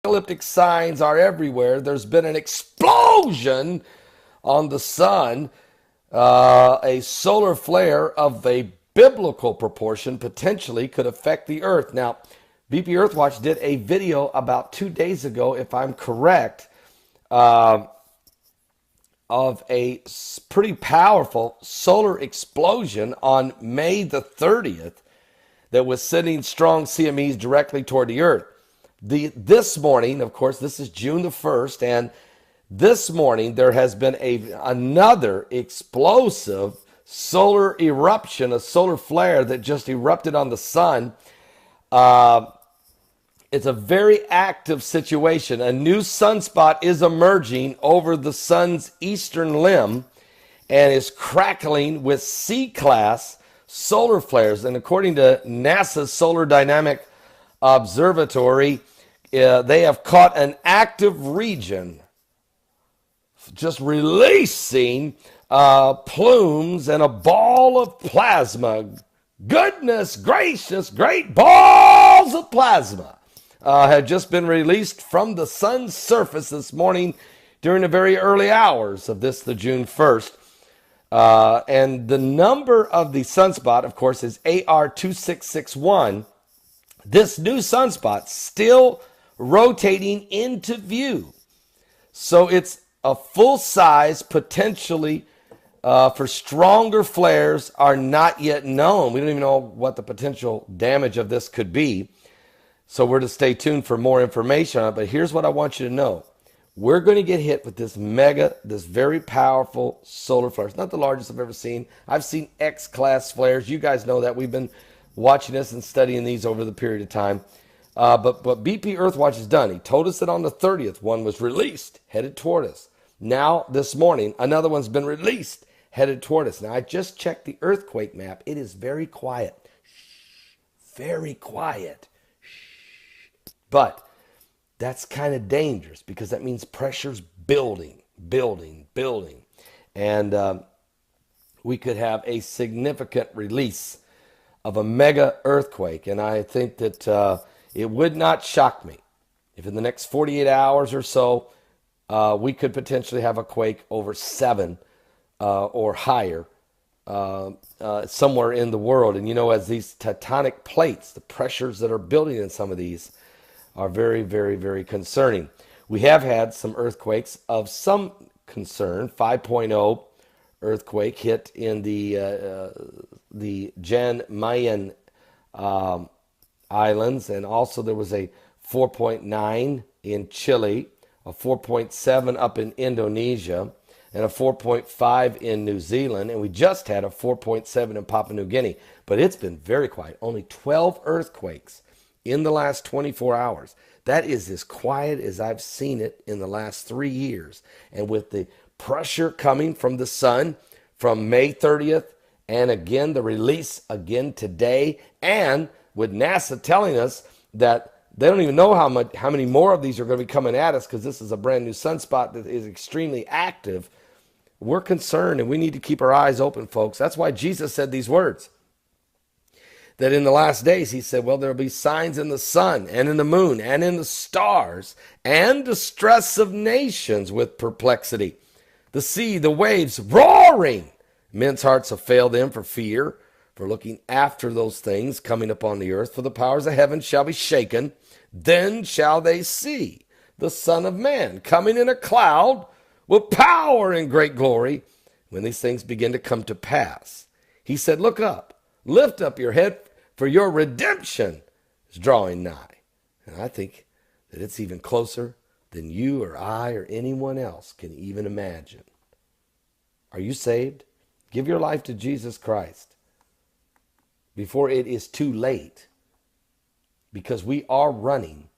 apocalyptic signs are everywhere. There's been an explosion on the sun, a solar flare of a biblical proportion potentially could affect the earth. Now, BP Earthwatch did a video about 2 days ago, if I'm correct, uh, of a pretty powerful solar explosion on May the 30th that was sending strong CMEs directly toward the earth. This morning, of course, this is June the 1st, and this morning there has been another explosive solar eruption, a solar flare that just erupted on the sun. Uh, it's a very active situation. A new sunspot is emerging over the sun's eastern limb and is crackling with C-class solar flares. And according to NASA's Solar Dynamic Observatory, they have caught an active region just releasing plumes and a ball of plasma. Goodness gracious, great balls of plasma have just been released from the sun's surface this morning during the very early hours of the June 1st. And the number of the sunspot, of course, is AR2661. This new sunspot still rotating into view. So it's a full size, potentially for stronger flares are not yet known. We don't even know what the potential damage of this could be. So we're to stay tuned for more information on it. But here's what I want you to know. We're going to get hit with this very powerful solar flare. It's not the largest I've ever seen. I've seen X-class flares. You guys know that. We've been watching this and studying these over the period of time. But BP Earthwatch has done. He told us that on the 30th, one was released, headed toward us. Now, this morning, another one's been released, headed toward us. Now, I just checked the earthquake map. It is very quiet. Shh, very quiet. Shh. But that's kind of dangerous because that means pressure's building. And we could have a significant release of a mega earthquake. And I think that it would not shock me if in the next 48 hours or so, we could potentially have a quake over 7 or higher somewhere in the world. And as these tectonic plates, the pressures that are building in some of these are very, very, very concerning. We have had some earthquakes of some concern. 5.0 earthquake hit in the Jan Mayen islands, and also there was a 4.9 in Chile, a 4.7 up in Indonesia, and a 4.5 in New Zealand, and we just had a 4.7 in Papua New Guinea. But it's been very quiet. Only 12 earthquakes in the last 24 hours. That is as quiet as I've seen it in the last 3 years. And with the pressure coming from the sun from May 30th, and again the release again today, and with NASA telling us that they don't even know how many more of these are going to be coming at us because this is a brand new sunspot that is extremely active. We're concerned and we need to keep our eyes open, folks. That's why Jesus said these words. That in the last days, he said, well, there will be signs in the sun and in the moon and in the stars and distress of nations with perplexity. The sea, the waves roaring. Men's hearts have failed them for fear, for looking after those things coming upon the earth. For the powers of heaven shall be shaken. Then shall they see the Son of Man coming in a cloud with power and great glory. When these things begin to come to pass, he said, look up, lift up your head, for your redemption is drawing nigh. And I think that it's even closer than you or I or anyone else can even imagine. Are you saved? Give your life to Jesus Christ before it is too late, because we are running